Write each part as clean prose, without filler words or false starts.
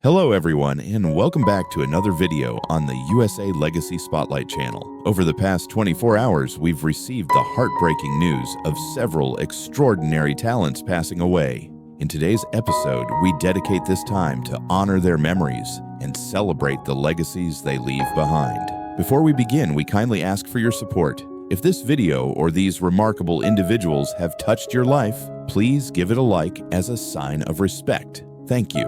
Hello everyone, and welcome back to another video on the USA Legacy Spotlight channel. Over the past 24 hours, we've received the heartbreaking news of several extraordinary talents passing away. In today's episode, we dedicate this time to honor their memories and celebrate the legacies they leave behind. Before we begin, we kindly ask for your support. If this video or these remarkable individuals have touched your life, please give it a like as a sign of respect. Thank you.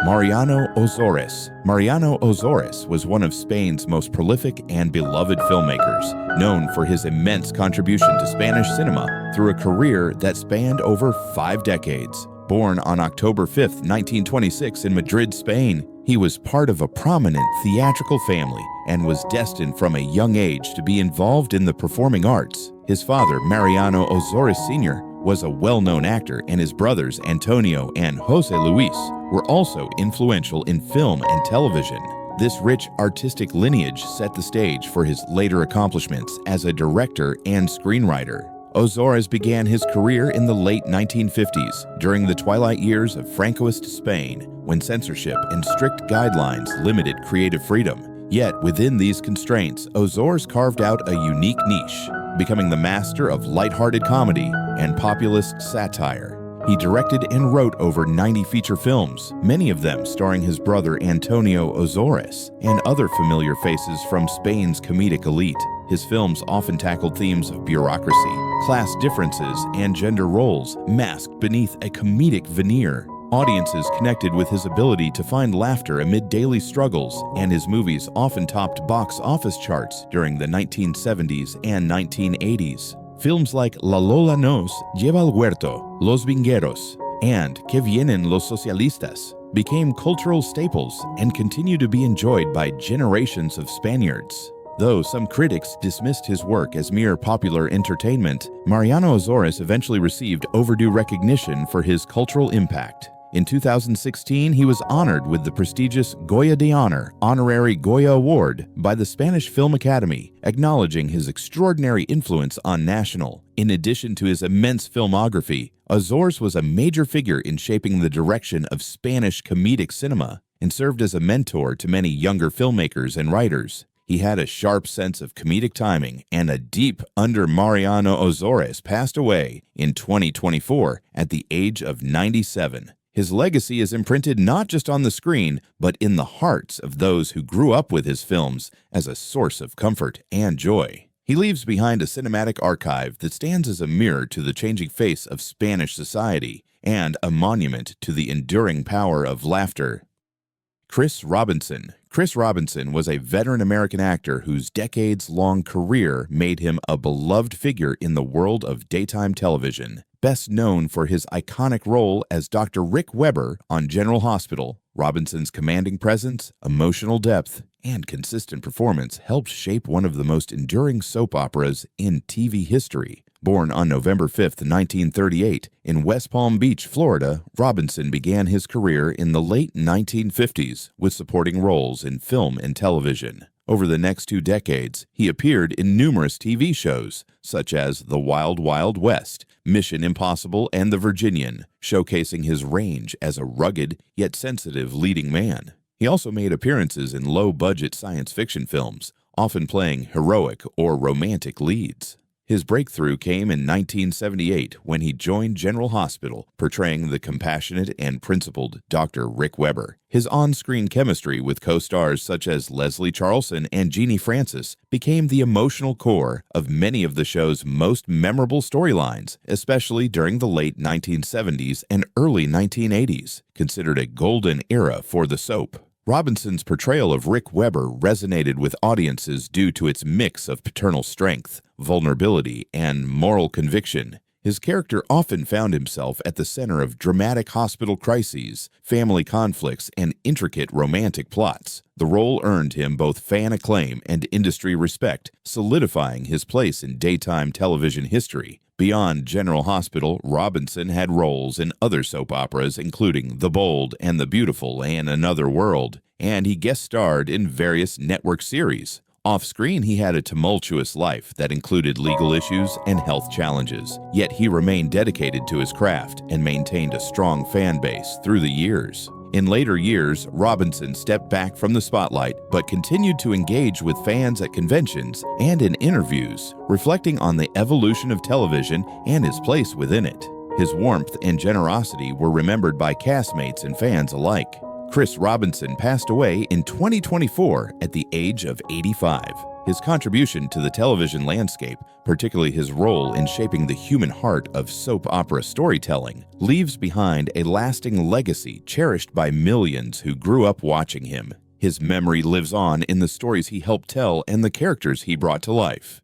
Mariano Ozores. Mariano Ozores was one of Spain's most prolific and beloved filmmakers, known for his immense contribution to Spanish cinema through a career that spanned over 5 decades. Born on October 5, 1926 in Madrid, Spain, he was part of a prominent theatrical family and was destined from a young age to be involved in the performing arts. His father, Mariano Ozores Sr., was a well-known actor, and his brothers Antonio and Jose Luis were also influential in film and television. This rich artistic lineage set the stage for his later accomplishments as a director and screenwriter. Ozores began his career in the late 1950s, during the twilight years of Francoist Spain, when censorship and strict guidelines limited creative freedom. Yet within these constraints, Ozores carved out a unique niche, becoming the master of lighthearted comedy and populist satire. He directed and wrote over 90 feature films, many of them starring his brother Antonio Ozores and other familiar faces from Spain's comedic elite. His films often tackled themes of bureaucracy, class differences, and gender roles, masked beneath a comedic veneer. Audiences connected with his ability to find laughter amid daily struggles, and his movies often topped box office charts during the 1970s and 1980s. Films like La Lola Nos Lleva al Huerto, Los Vingueros, and Que Vienen los Socialistas became cultural staples and continue to be enjoyed by generations of Spaniards. Though some critics dismissed his work as mere popular entertainment, Mariano Ozores eventually received overdue recognition for his cultural impact. In 2016, he was honored with the prestigious Goya de Honor Honorary Goya Award by the Spanish Film Academy, acknowledging his extraordinary influence on national. In addition to his immense filmography, Ozores was a major figure in shaping the direction of Spanish comedic cinema and served as a mentor to many younger filmmakers and writers. He had a sharp sense of comedic timing and a deep under. Mariano Ozores passed away in 2024 at the age of 97. His legacy is imprinted not just on the screen, but in the hearts of those who grew up with his films as a source of comfort and joy. He leaves behind a cinematic archive that stands as a mirror to the changing face of Spanish society and a monument to the enduring power of laughter. Chris Robinson. Chris Robinson was a veteran American actor whose decades-long career made him a beloved figure in the world of daytime television. Best known for his iconic role as Dr. Rick Weber on General Hospital, Robinson's commanding presence, emotional depth, and consistent performance helped shape one of the most enduring soap operas in TV history. Born on November 5, 1938, in West Palm Beach, Florida, Robinson began his career in the late 1950s with supporting roles in film and television. Over the next 2 decades, he appeared in numerous TV shows, such as The Wild Wild West, Mission Impossible, and The Virginian, showcasing his range as a rugged yet sensitive leading man. He also made appearances in low-budget science fiction films, often playing heroic or romantic leads. His breakthrough came in 1978 when he joined General Hospital, portraying the compassionate and principled Dr. Rick Weber. His on-screen chemistry with co-stars such as Leslie Charleson and Jeannie Francis became the emotional core of many of the show's most memorable storylines, especially during the late 1970s and early 1980s, considered a golden era for the soap. Robinson's portrayal of Rick Weber resonated with audiences due to its mix of paternal strength, vulnerability, and moral conviction. His character often found himself at the center of dramatic hospital crises, family conflicts, and intricate romantic plots. The role earned him both fan acclaim and industry respect, solidifying his place in daytime television history. Beyond General Hospital, Robinson had roles in other soap operas including The Bold and the Beautiful and Another World, and he guest starred in various network series. Off-screen, he had a tumultuous life that included legal issues and health challenges, yet he remained dedicated to his craft and maintained a strong fan base through the years. In later years, Robinson stepped back from the spotlight but continued to engage with fans at conventions and in interviews, reflecting on the evolution of television and his place within it. His warmth and generosity were remembered by castmates and fans alike. Chris Robinson passed away in 2024 at the age of 85. His contribution to the television landscape, particularly his role in shaping the human heart of soap opera storytelling, leaves behind a lasting legacy cherished by millions who grew up watching him. His memory lives on in the stories he helped tell and the characters he brought to life.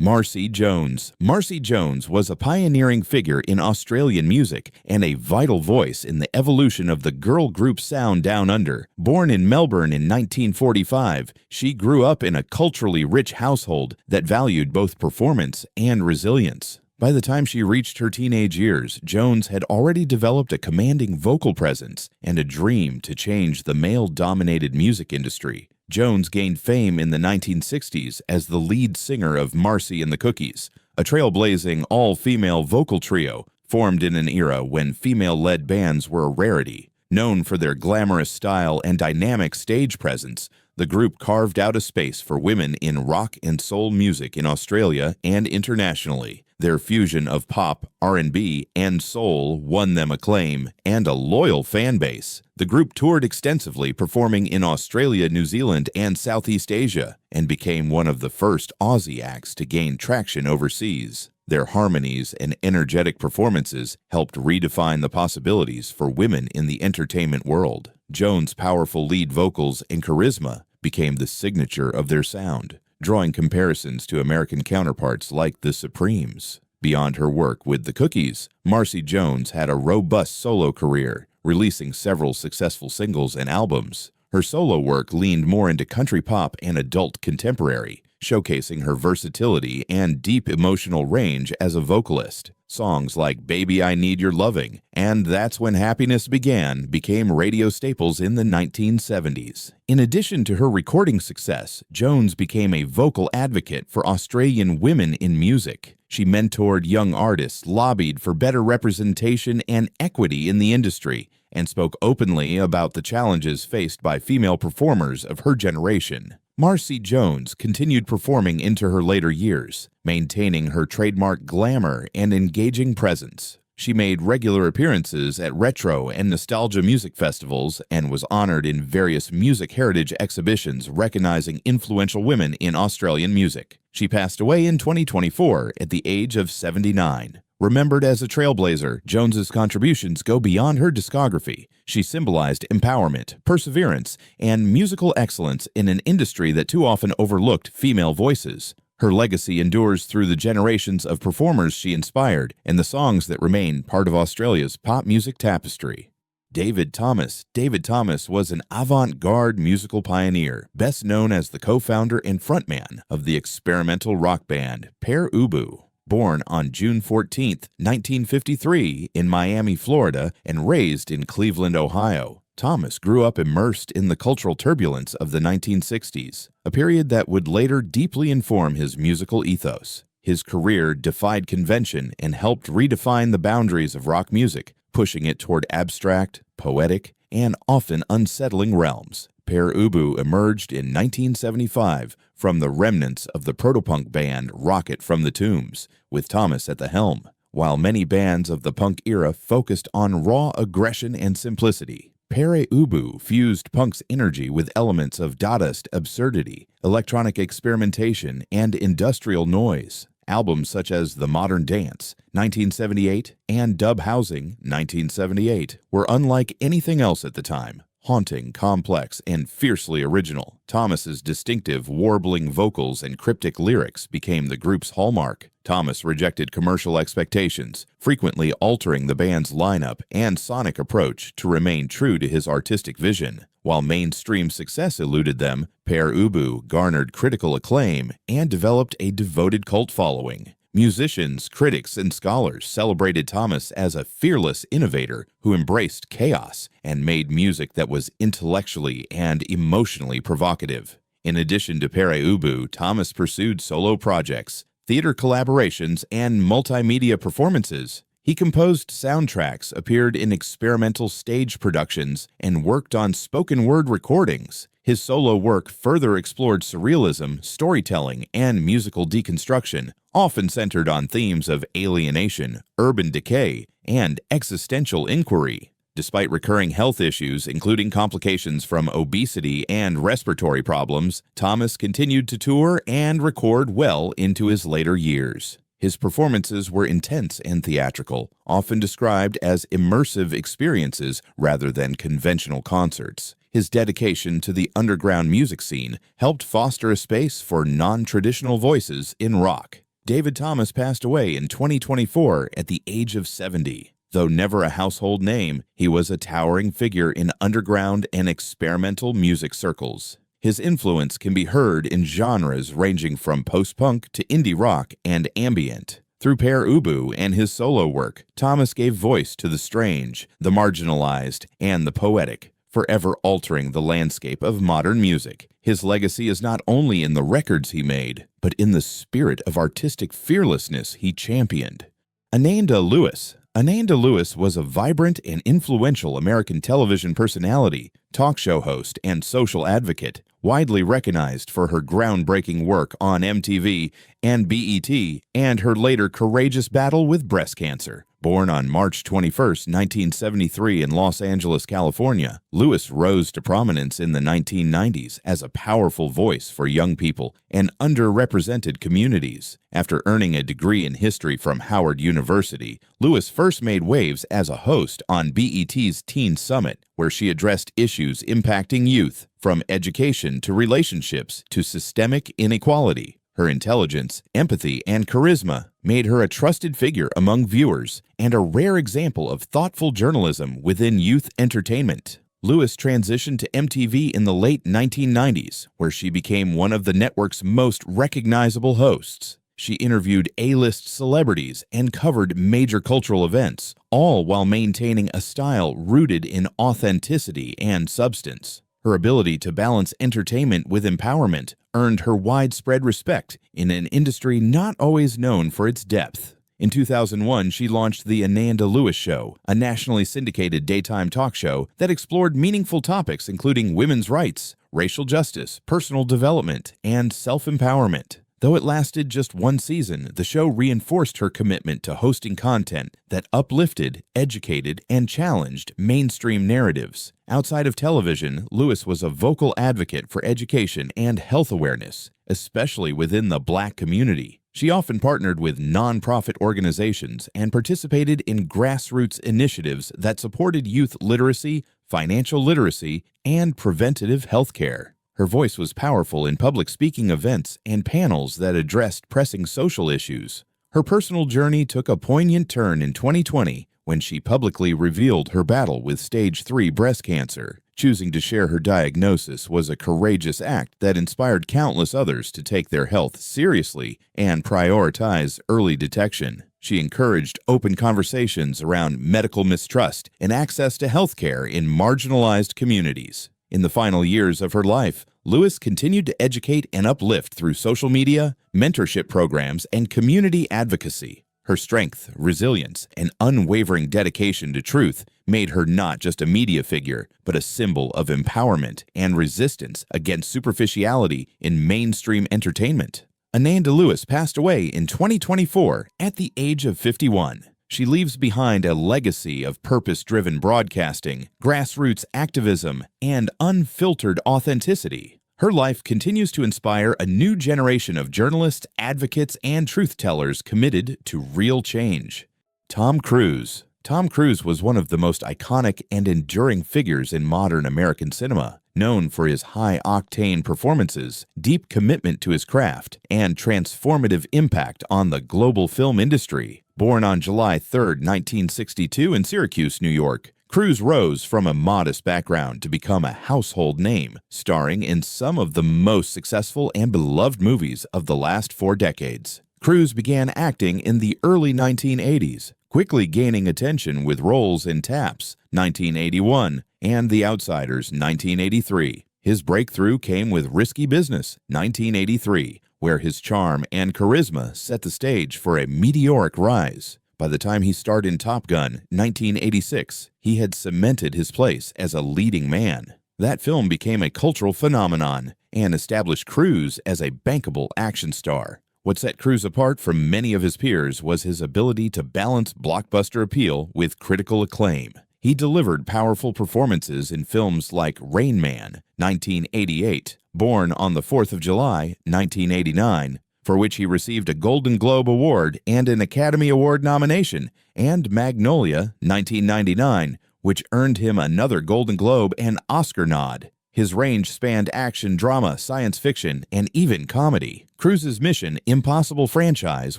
Marcie Jones. Marcie Jones was a pioneering figure in Australian music and a vital voice in the evolution of the girl group sound down under. Born in Melbourne in 1945, she grew up in a culturally rich household that valued both performance and resilience. By the time she reached her teenage years, Jones had already developed a commanding vocal presence and a dream to change the male-dominated music industry. Jones gained fame in the 1960s as the lead singer of Marcie and the Cookies, a trailblazing all-female vocal trio formed in an era when female-led bands were a rarity. Known for their glamorous style and dynamic stage presence, the group carved out a space for women in rock and soul music in Australia and internationally. Their fusion of pop, R&B, and soul won them acclaim and a loyal fan base. The group toured extensively, performing in Australia, New Zealand, and Southeast Asia, and became one of the first Aussie acts to gain traction overseas. Their harmonies and energetic performances helped redefine the possibilities for women in the entertainment world. Jones' powerful lead vocals and charisma became the signature of their sound, drawing comparisons to American counterparts like the Supremes. Beyond her work with the Cookies, Marcie Jones had a robust solo career, releasing several successful singles and albums. Her solo work leaned more into country pop and adult contemporary, showcasing her versatility and deep emotional range as a vocalist. Songs like Baby I Need Your Loving and That's When Happiness Began became radio staples in the 1970s. In addition to her recording success, Jones became a vocal advocate for Australian women in music. She mentored young artists, lobbied for better representation and equity in the industry, and spoke openly about the challenges faced by female performers of her generation. Marcie Jones continued performing into her later years, maintaining her trademark glamour and engaging presence. She made regular appearances at retro and nostalgia music festivals and was honored in various music heritage exhibitions recognizing influential women in Australian music. She passed away in 2024 at the age of 79. Remembered as a trailblazer, Jones's contributions go beyond her discography. She symbolized empowerment, perseverance, and musical excellence in an industry that too often overlooked female voices. Her legacy endures through the generations of performers she inspired and the songs that remain part of Australia's pop music tapestry. David Thomas. David Thomas was an avant-garde musical pioneer, best known as the co-founder and frontman of the experimental rock band Pere Ubu. Born on June 14, 1953, in Miami, Florida, and raised in Cleveland, Ohio, Thomas grew up immersed in the cultural turbulence of the 1960s, a period that would later deeply inform his musical ethos. His career defied convention and helped redefine the boundaries of rock music, pushing it toward abstract, poetic, and often unsettling realms. Pere Ubu emerged in 1975 from the remnants of the protopunk band Rocket from the Tombs, with Thomas at the helm. While many bands of the punk era focused on raw aggression and simplicity, Pere Ubu fused punk's energy with elements of Dadaist absurdity, electronic experimentation, and industrial noise. Albums such as The Modern Dance, 1978, and Dub Housing, 1978, were unlike anything else at the time. Haunting, complex, and fiercely original, Thomas's distinctive warbling vocals and cryptic lyrics became the group's hallmark. Thomas rejected commercial expectations, frequently altering the band's lineup and sonic approach to remain true to his artistic vision. While mainstream success eluded them, Pere Ubu garnered critical acclaim and developed a devoted cult following. Musicians, critics, and scholars celebrated Thomas as a fearless innovator who embraced chaos and made music that was intellectually and emotionally provocative. In addition to Pere Ubu, Thomas pursued solo projects, theater collaborations, and multimedia performances. He composed soundtracks, appeared in experimental stage productions, and worked on spoken-word recordings. His solo work further explored surrealism, storytelling, and musical deconstruction, often centered on themes of alienation, urban decay, and existential inquiry. Despite recurring health issues, including complications from obesity and respiratory problems, Thomas continued to tour and record well into his later years. His performances were intense and theatrical, often described as immersive experiences rather than conventional concerts. His dedication to the underground music scene helped foster a space for non-traditional voices in rock. David Thomas passed away in 2024 at the age of 70. Though never a household name, he was a towering figure in underground and experimental music circles. His influence can be heard in genres ranging from post-punk to indie rock and ambient. Through Pere Ubu and his solo work, Thomas gave voice to the strange, the marginalized, and the poetic, forever altering the landscape of modern music. His legacy is not only in the records he made, but in the spirit of artistic fearlessness he championed. Ananda Lewis. Ananda Lewis was a vibrant and influential American television personality, talk show host, and social advocate, widely recognized for her groundbreaking work on MTV and BET and her later courageous battle with breast cancer. Born on March 21, 1973 in Los Angeles, California, Lewis rose to prominence in the 1990s as a powerful voice for young people and underrepresented communities. After earning a degree in history from Howard University, Lewis first made waves as a host on BET's Teen Summit, where she addressed issues impacting youth, from education to relationships to systemic inequality. Her intelligence, empathy, and charisma made her a trusted figure among viewers and a rare example of thoughtful journalism within youth entertainment. Lewis transitioned to MTV in the late 1990s, where she became one of the network's most recognizable hosts. She interviewed A-list celebrities and covered major cultural events, all while maintaining a style rooted in authenticity and substance. Her ability to balance entertainment with empowerment earned her widespread respect in an industry not always known for its depth. In 2001, she launched The Ananda Lewis Show, a nationally syndicated daytime talk show that explored meaningful topics including women's rights, racial justice, personal development, and self-empowerment. Though it lasted just one season, the show reinforced her commitment to hosting content that uplifted, educated, and challenged mainstream narratives. Outside of television, Lewis was a vocal advocate for education and health awareness, especially within the Black community. She often partnered with nonprofit organizations and participated in grassroots initiatives that supported youth literacy, financial literacy, and preventative health care. Her voice was powerful in public speaking events and panels that addressed pressing social issues. Her personal journey took a poignant turn in 2020 when she publicly revealed her battle with stage 3 breast cancer. Choosing to share her diagnosis was a courageous act that inspired countless others to take their health seriously and prioritize early detection. She encouraged open conversations around medical mistrust and access to health care in marginalized communities. In the final years of her life, Lewis continued to educate and uplift through social media, mentorship programs, and community advocacy. Her strength, resilience, and unwavering dedication to truth made her not just a media figure, but a symbol of empowerment and resistance against superficiality in mainstream entertainment. Ananda Lewis passed away in 2024 at the age of 51. She leaves behind a legacy of purpose-driven broadcasting, grassroots activism, and unfiltered authenticity. Her life continues to inspire a new generation of journalists, advocates, and truth-tellers committed to real change. Tom Cruise. Tom Cruise was one of the most iconic and enduring figures in modern American cinema, known for his high-octane performances, deep commitment to his craft, and transformative impact on the global film industry. Born on July 3, 1962 in Syracuse, New York, Cruise rose from a modest background to become a household name, starring in some of the most successful and beloved movies of the last 4 decades. Cruise began acting in the early 1980s, quickly gaining attention with roles in Taps, 1981, and The Outsiders, 1983. His breakthrough came with Risky Business, 1983, where his charm and charisma set the stage for a meteoric rise. By the time he starred in Top Gun, 1986, he had cemented his place as a leading man. That film became a cultural phenomenon and established Cruise as a bankable action star. What set Cruise apart from many of his peers was his ability to balance blockbuster appeal with critical acclaim. He delivered powerful performances in films like Rain Man, 1988, Born on the 4th of July, 1989, for which he received a Golden Globe Award and an Academy Award nomination, and Magnolia, 1999, which earned him another Golden Globe and Oscar nod. His range spanned action, drama, science fiction, and even comedy. Cruise's Mission Impossible franchise,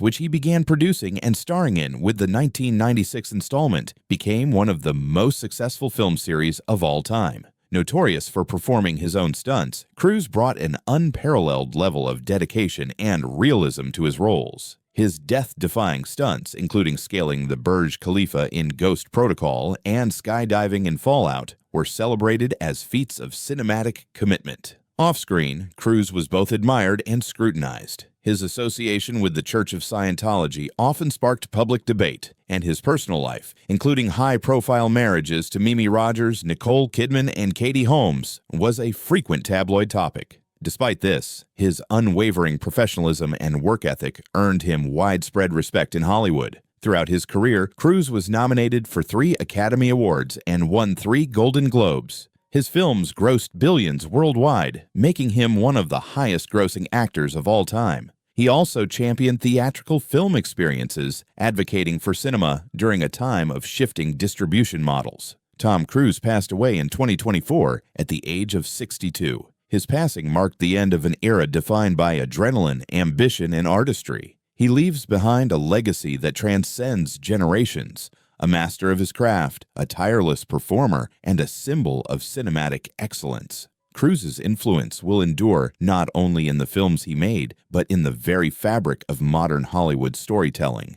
which he began producing and starring in with the 1996 installment, became one of the most successful film series of all time. Notorious for performing his own stunts, Cruise brought an unparalleled level of dedication and realism to his roles. His death-defying stunts, including scaling the Burj Khalifa in Ghost Protocol and skydiving in Fallout, were celebrated as feats of cinematic commitment. Off-screen, Cruise was both admired and scrutinized. His association with the Church of Scientology often sparked public debate, and his personal life, including high-profile marriages to Mimi Rogers, Nicole Kidman, and Katie Holmes, was a frequent tabloid topic. Despite this, his unwavering professionalism and work ethic earned him widespread respect in Hollywood. Throughout his career, Cruise was nominated for 3 Academy Awards and won 3 Golden Globes. His films grossed billions worldwide, making him one of the highest-grossing actors of all time. He also championed theatrical film experiences, advocating for cinema during a time of shifting distribution models. Tom Cruise passed away in 2024 at the age of 62. His passing marked the end of an era defined by adrenaline, ambition, and artistry. He leaves behind a legacy that transcends generations, a master of his craft, a tireless performer, and a symbol of cinematic excellence. Cruise's influence will endure not only in the films he made, but in the very fabric of modern Hollywood storytelling.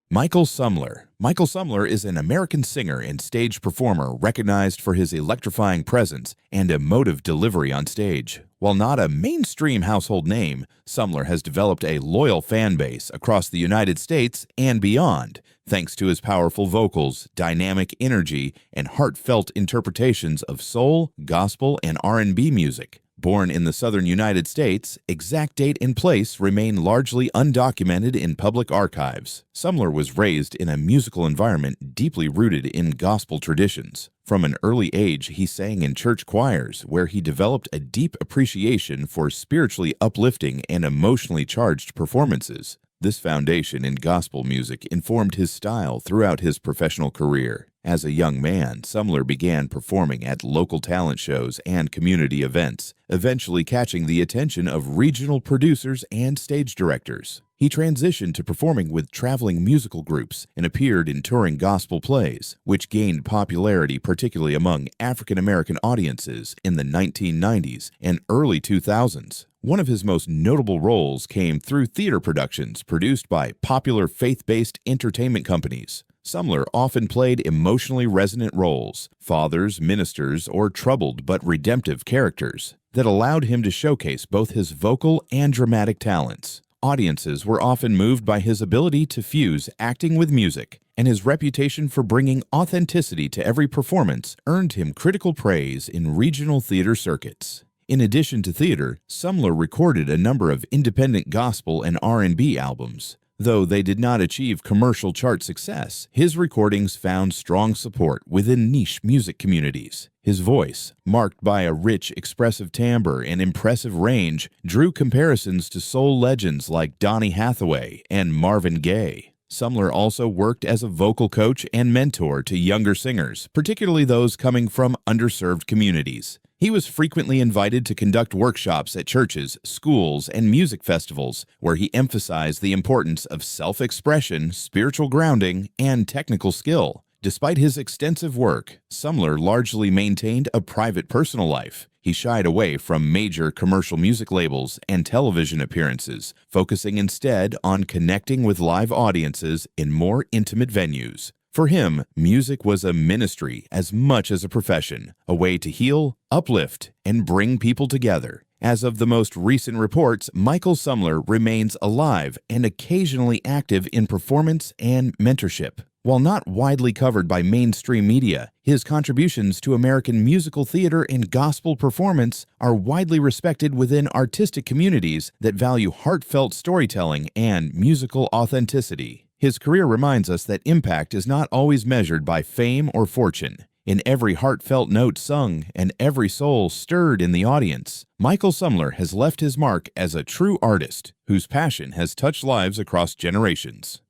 Michael Sumler. Michael Sumler is an American singer and stage performer recognized for his electrifying presence and emotive delivery on stage. While not a mainstream household name, Sumler has developed a loyal fan base across the United States and beyond, thanks to his powerful vocals, dynamic energy, and heartfelt interpretations of soul, gospel, and R&B music. Born in the southern United States, exact date and place remain largely undocumented in public archives. Sumler was raised in a musical environment deeply rooted in gospel traditions. From an early age, he sang in church choirs, where he developed a deep appreciation for spiritually uplifting and emotionally charged performances. This foundation in gospel music informed his style throughout his professional career. As a young man, Sumler began performing at local talent shows and community events, eventually catching the attention of regional producers and stage directors. He transitioned to performing with traveling musical groups and appeared in touring gospel plays, which gained popularity particularly among African American audiences in the 1990s and early 2000s. One of his most notable roles came through theater productions produced by popular faith-based entertainment companies. Sumler often played emotionally resonant roles, fathers, ministers, or troubled but redemptive characters, that allowed him to showcase both his vocal and dramatic talents. Audiences were often moved by his ability to fuse acting with music, and his reputation for bringing authenticity to every performance earned him critical praise in regional theater circuits. In addition to theater, Sumler recorded a number of independent gospel and R&B albums. Though they did not achieve commercial chart success, his recordings found strong support within niche music communities. His voice, marked by a rich, expressive timbre and impressive range, drew comparisons to soul legends like Donny Hathaway and Marvin Gaye. Sumler also worked as a vocal coach and mentor to younger singers, particularly those coming from underserved communities. He was frequently invited to conduct workshops at churches, schools, and music festivals, where he emphasized the importance of self-expression, spiritual grounding, and technical skill. Despite his extensive work, Sumler largely maintained a private personal life. He shied away from major commercial music labels and television appearances, focusing instead on connecting with live audiences in more intimate venues. For him, music was a ministry as much as a profession, a way to heal, uplift, and bring people together. As of the most recent reports, Michael Sumler remains alive and occasionally active in performance and mentorship. While not widely covered by mainstream media, his contributions to American musical theater and gospel performance are widely respected within artistic communities that value heartfelt storytelling and musical authenticity. His career reminds us that impact is not always measured by fame or fortune. In every heartfelt note sung and every soul stirred in the audience, Michael Sumler has left his mark as a true artist whose passion has touched lives across generations.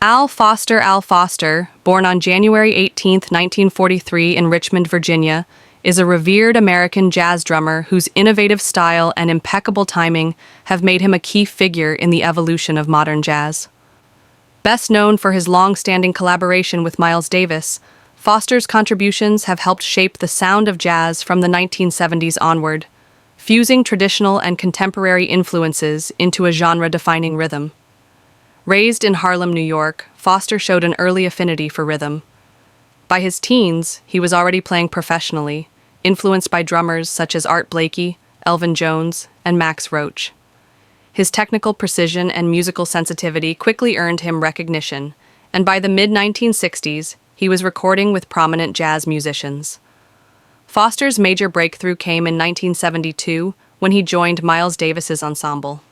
Al Foster, born on January 18, 1943 in Richmond, Virginia, is a revered American jazz drummer whose innovative style and impeccable timing have made him a key figure in the evolution of modern jazz. Best known for his long-standing collaboration with Miles Davis, Foster's contributions have helped shape the sound of jazz from the 1970s onward, fusing traditional and contemporary influences into a genre-defining rhythm. Raised in Harlem, New York, Foster showed an early affinity for rhythm. By his teens, he was already playing professionally, influenced by drummers such as Art Blakey, Elvin Jones, and Max Roach. His technical precision and musical sensitivity quickly earned him recognition, and by the mid-1960s, he was recording with prominent jazz musicians. Foster's major breakthrough came in 1972 when he joined Miles Davis's ensemble.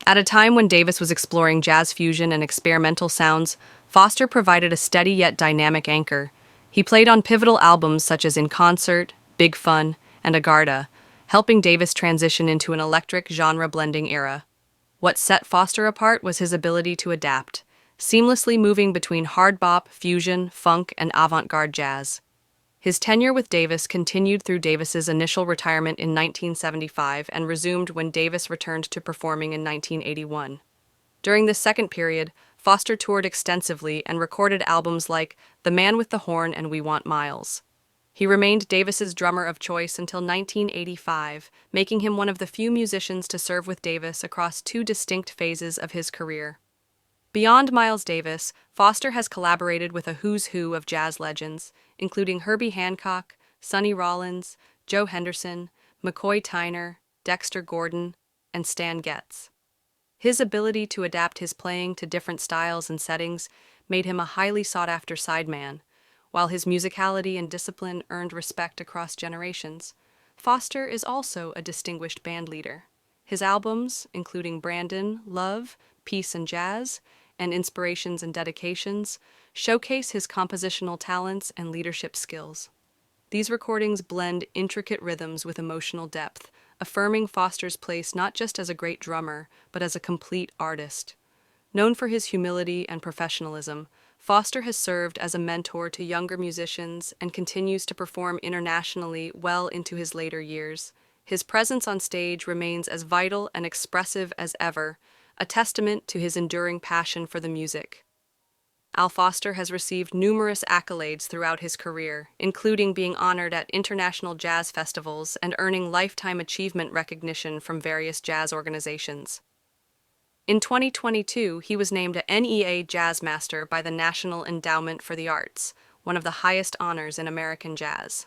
At a time when Davis was exploring jazz fusion and experimental sounds, Foster provided a steady yet dynamic anchor. He played on pivotal albums such as In Concert, Big Fun, and Avant-garde, helping Davis transition into an electric genre-blending era. What set Foster apart was his ability to adapt, seamlessly moving between hard bop, fusion, funk, and avant-garde jazz. His tenure with Davis continued through Davis's initial retirement in 1975 and resumed when Davis returned to performing in 1981. During this second period, Foster toured extensively and recorded albums like The Man with the Horn and We Want Miles. He remained Davis's drummer of choice until 1985, making him one of the few musicians to serve with Davis across two distinct phases of his career. Beyond Miles Davis, Foster has collaborated with a who's who of jazz legends, including Herbie Hancock, Sonny Rollins, Joe Henderson, McCoy Tyner, Dexter Gordon, and Stan Getz. His ability to adapt his playing to different styles and settings made him a highly sought-after sideman, while his musicality and discipline earned respect across generations. Foster is also a distinguished bandleader. His albums, including Brandon, Love, Peace and Jazz, and Inspirations and Dedications, showcase his compositional talents and leadership skills. These recordings blend intricate rhythms with emotional depth, affirming Foster's place not just as a great drummer, but as a complete artist. Known for his humility and professionalism, Foster has served as a mentor to younger musicians and continues to perform internationally well into his later years. His presence on stage remains as vital and expressive as ever, a testament to his enduring passion for the music. Al Foster has received numerous accolades throughout his career, including being honored at international jazz festivals and earning lifetime achievement recognition from various jazz organizations. In 2022, he was named a NEA Jazz Master by the National Endowment for the Arts, one of the highest honors in American jazz.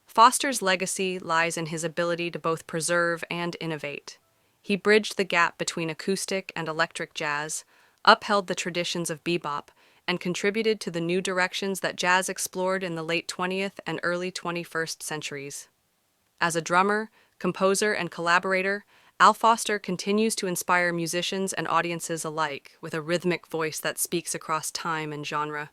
Foster's legacy lies in his ability to both preserve and innovate. He bridged the gap between acoustic and electric jazz, upheld the traditions of bebop, and contributed to the new directions that jazz explored in the late 20th and early 21st centuries. As a drummer, composer, and collaborator, Al Foster continues to inspire musicians and audiences alike with a rhythmic voice that speaks across time and genre.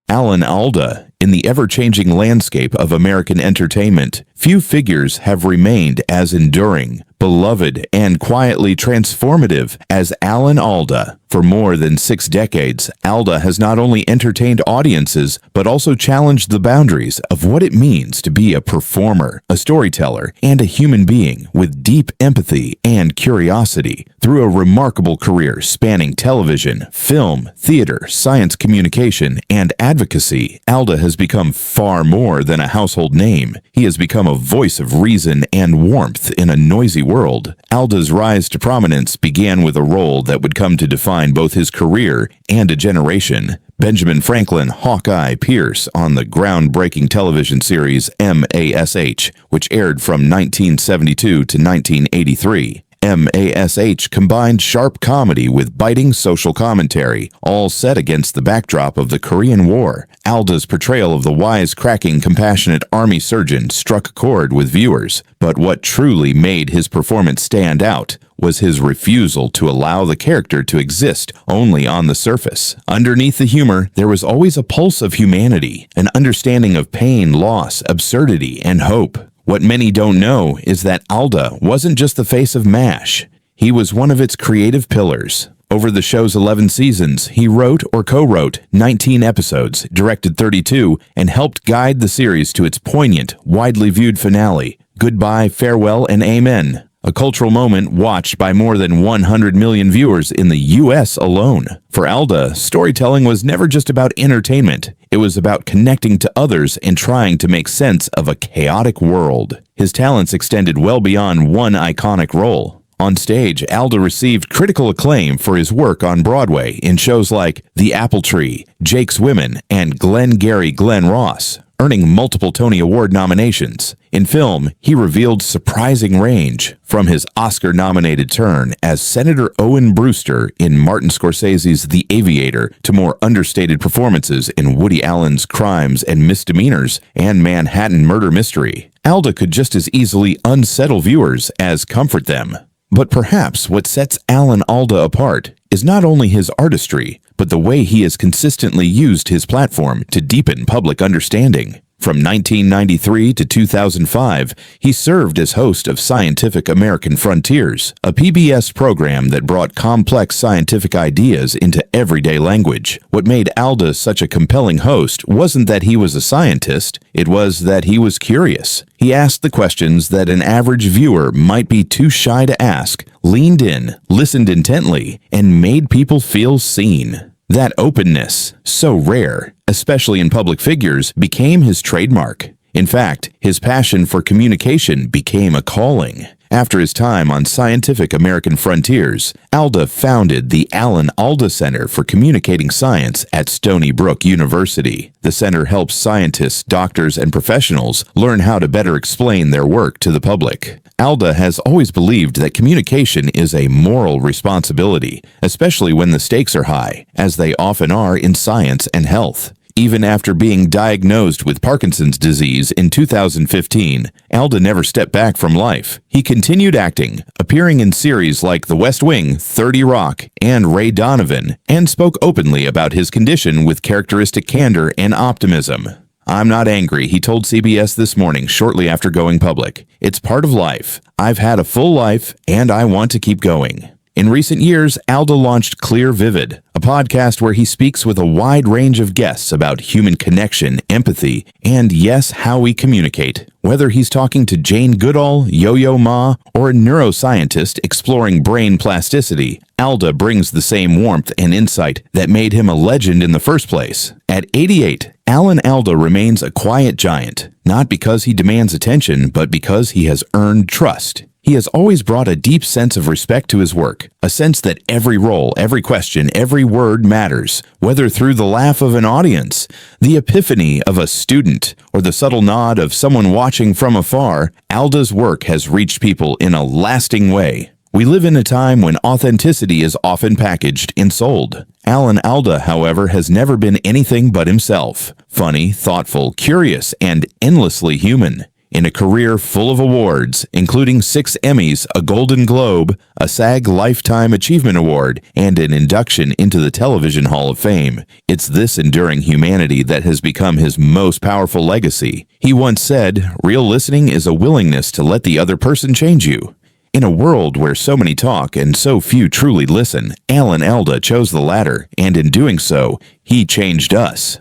Alan Alda. In the ever-changing landscape of American entertainment, few figures have remained as enduring, beloved, and quietly transformative as Alan Alda. For more than 6 decades, Alda has not only entertained audiences, but also challenged the boundaries of what it means to be a performer, a storyteller, and a human being with deep empathy and curiosity. Through a remarkable career spanning television, film, theater, science communication, and advocacy, Alda has become far more than a household name. He has become a voice of reason and warmth in a noisy world, Alda's rise to prominence began with a role that would come to define both his career and a generation. Benjamin Franklin Hawkeye Pierce on the groundbreaking television series MASH, which aired from 1972 to 1983. MASH combined sharp comedy with biting social commentary, all set against the backdrop of the Korean War. Alda's portrayal of the wise-cracking, compassionate army surgeon struck a chord with viewers, but what truly made his performance stand out was his refusal to allow the character to exist only on the surface. Underneath the humor, there was always a pulse of humanity, an understanding of pain, loss, absurdity, and hope. What many don't know is that Alda wasn't just the face of MASH. He was one of its creative pillars. Over the show's 11 seasons, he wrote or co-wrote 19 episodes, directed 32, and helped guide the series to its poignant, widely viewed finale, Goodbye, Farewell, and Amen. A cultural moment watched by more than 100 million viewers in the U.S. alone. For Alda, storytelling was never just about entertainment. It was about connecting to others and trying to make sense of a chaotic world. His talents extended well beyond one iconic role. On stage, Alda received critical acclaim for his work on Broadway in shows like The Apple Tree, Jake's Women, and Glengarry Glen Ross, earning multiple Tony Award nominations. In film, he revealed surprising range, from his Oscar-nominated turn as Senator Owen Brewster in Martin Scorsese's The Aviator to more understated performances in Woody Allen's Crimes and Misdemeanors and Manhattan Murder Mystery. Alda could just as easily unsettle viewers as comfort them. But perhaps what sets Alan Alda apart is not only his artistry, but the way he has consistently used his platform to deepen public understanding. From 1993 to 2005, he served as host of Scientific American Frontiers, a PBS program that brought complex scientific ideas into everyday language. What made Alda such a compelling host wasn't that he was a scientist, it was that he was curious. He asked the questions that an average viewer might be too shy to ask, leaned in, listened intently, and made people feel seen. That openness, so rare, especially in public figures, became his trademark. In fact, his passion for communication became a calling. After his time on Scientific American Frontiers, Alda founded the Alan Alda Center for Communicating Science at Stony Brook University. The center helps scientists, doctors, and professionals learn how to better explain their work to the public. Alda has always believed that communication is a moral responsibility, especially when the stakes are high, as they often are in science and health. Even after being diagnosed with Parkinson's disease in 2015, Alda never stepped back from life. He continued acting, appearing in series like The West Wing, 30 Rock, and Ray Donovan, and spoke openly about his condition with characteristic candor and optimism. "I'm not angry," he told CBS This Morning shortly after going public. "It's part of life. I've had a full life, and I want to keep going." In recent years, Alda launched Clear Vivid, a podcast where he speaks with a wide range of guests about human connection, empathy, and yes, how we communicate. Whether he's talking to Jane Goodall, Yo-Yo Ma, or a neuroscientist exploring brain plasticity, Alda brings the same warmth and insight that made him a legend in the first place. At 88, Alan Alda remains a quiet giant, not because he demands attention, but because he has earned trust. He has always brought a deep sense of respect to his work, a sense that every role, every question, every word matters, whether through the laugh of an audience, the epiphany of a student, or the subtle nod of someone watching from afar. Alda's work has reached people in a lasting way. We live in a time when authenticity is often packaged and sold. Alan Alda, however, has never been anything but himself. Funny, thoughtful, curious, and endlessly human. In a career full of awards, including 6 Emmys, a Golden Globe, a SAG Lifetime Achievement Award, and an induction into the Television Hall of Fame, it's this enduring humanity that has become his most powerful legacy. He once said, "Real listening is a willingness to let the other person change you." In a world where so many talk and so few truly listen, Alan Alda chose the latter, and in doing so, he changed us.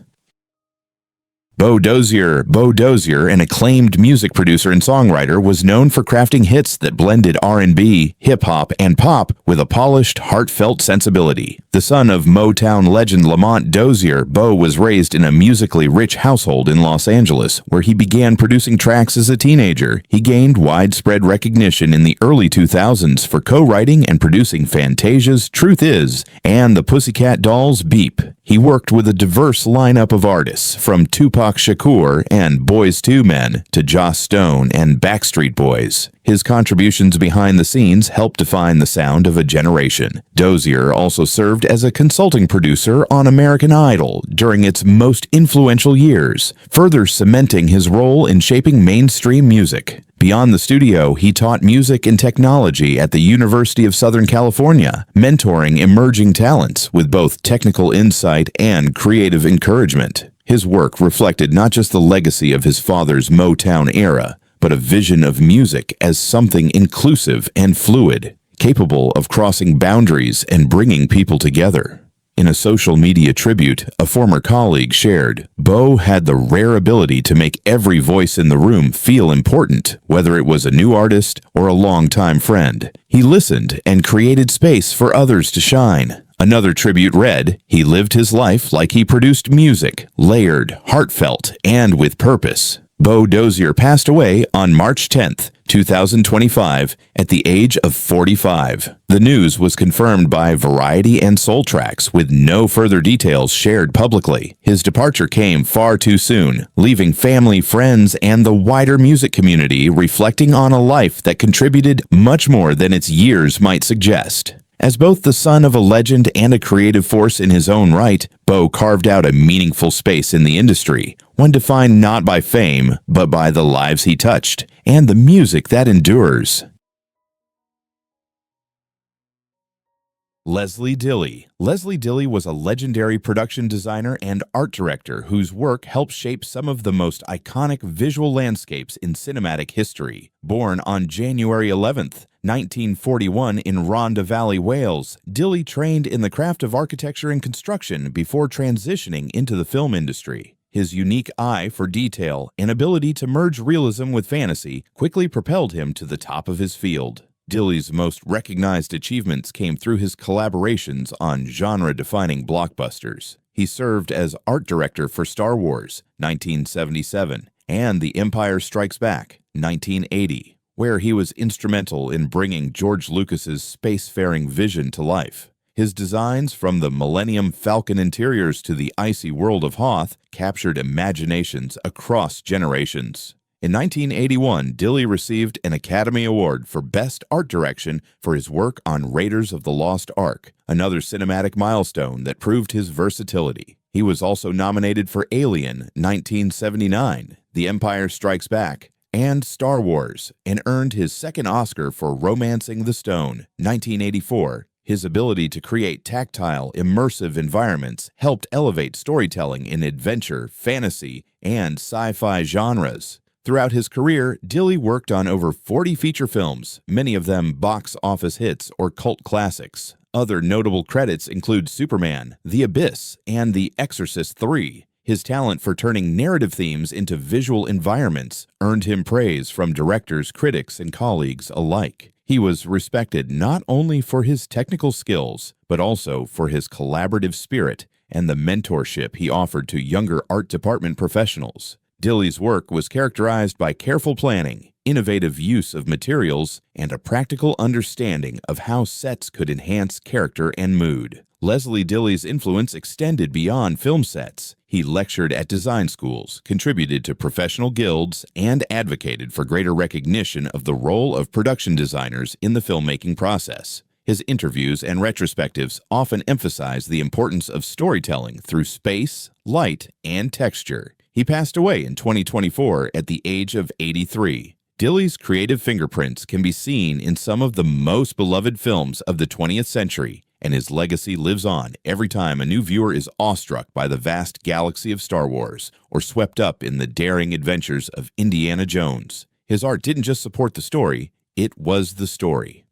Bo Dozier, an acclaimed music producer and songwriter, was known for crafting hits that blended R&B, hip-hop, and pop with a polished, heartfelt sensibility. The son of Motown legend Lamont Dozier, Bo was raised in a musically rich household in Los Angeles, where he began producing tracks as a teenager. He gained widespread recognition in the early 2000s for co-writing and producing Fantasia's Truth Is and the Pussycat Dolls' Beep. He worked with a diverse lineup of artists, from Tupac Shakur and Boyz II Men to Joss Stone and Backstreet Boys. His contributions behind the scenes helped define the sound of a generation. Dozier also served as a consulting producer on American Idol during its most influential years, further cementing his role in shaping mainstream music. Beyond the studio, he taught music and technology at the University of Southern California, mentoring emerging talents with both technical insight and creative encouragement. His work reflected not just the legacy of his father's Motown era, but a vision of music as something inclusive and fluid, capable of crossing boundaries and bringing people together. In a social media tribute, a former colleague shared, "Bo had the rare ability to make every voice in the room feel important, whether it was a new artist or a longtime friend. He listened and created space for others to shine." Another tribute read, "He lived his life like he produced music, layered, heartfelt, and with purpose." Bo Dozier passed away on March 10th, 2025, at the age of 45. The news was confirmed by Variety and Soul Tracks, with no further details shared publicly. His departure came far too soon, leaving family, friends, and the wider music community reflecting on a life that contributed much more than its years might suggest. As both the son of a legend and a creative force in his own right, Bo carved out a meaningful space in the industry, one defined not by fame, but by the lives he touched and the music that endures. Leslie Dilley. Leslie Dilley was a legendary production designer and art director whose work helped shape some of the most iconic visual landscapes in cinematic history. Born on January 11th, 1941 in Rhondda Valley, Wales, Dilley trained in the craft of architecture and construction before transitioning into the film industry. His unique eye for detail and ability to merge realism with fantasy quickly propelled him to the top of his field. Dilley's most recognized achievements came through his collaborations on genre-defining blockbusters. He served as art director for Star Wars, 1977, and The Empire Strikes Back, 1980, where he was instrumental in bringing George Lucas's spacefaring vision to life. His designs, from the Millennium Falcon interiors to the icy world of Hoth, captured imaginations across generations. In 1981, Dilley received an Academy Award for Best Art Direction for his work on Raiders of the Lost Ark, another cinematic milestone that proved his versatility. He was also nominated for Alien, 1979, The Empire Strikes Back, and Star Wars, and earned his second Oscar for Romancing the Stone, 1984. His ability to create tactile, immersive environments helped elevate storytelling in adventure, fantasy, and sci-fi genres. Throughout his career, Dilley worked on over 40 feature films, many of them box office hits or cult classics. Other notable credits include Superman, The Abyss, and The Exorcist III. His talent for turning narrative themes into visual environments earned him praise from directors, critics, and colleagues alike. He was respected not only for his technical skills, but also for his collaborative spirit and the mentorship he offered to younger art department professionals. Dilley's work was characterized by careful planning, innovative use of materials, and a practical understanding of how sets could enhance character and mood. Leslie Dilley's influence extended beyond film sets. He lectured at design schools, contributed to professional guilds, and advocated for greater recognition of the role of production designers in the filmmaking process. His interviews and retrospectives often emphasize the importance of storytelling through space, light, and texture. He passed away in 2024 at the age of 83. Dilley's creative fingerprints can be seen in some of the most beloved films of the 20th century, and his legacy lives on every time a new viewer is awestruck by the vast galaxy of Star Wars or swept up in the daring adventures of Indiana Jones. His art didn't just support the story, it was the story.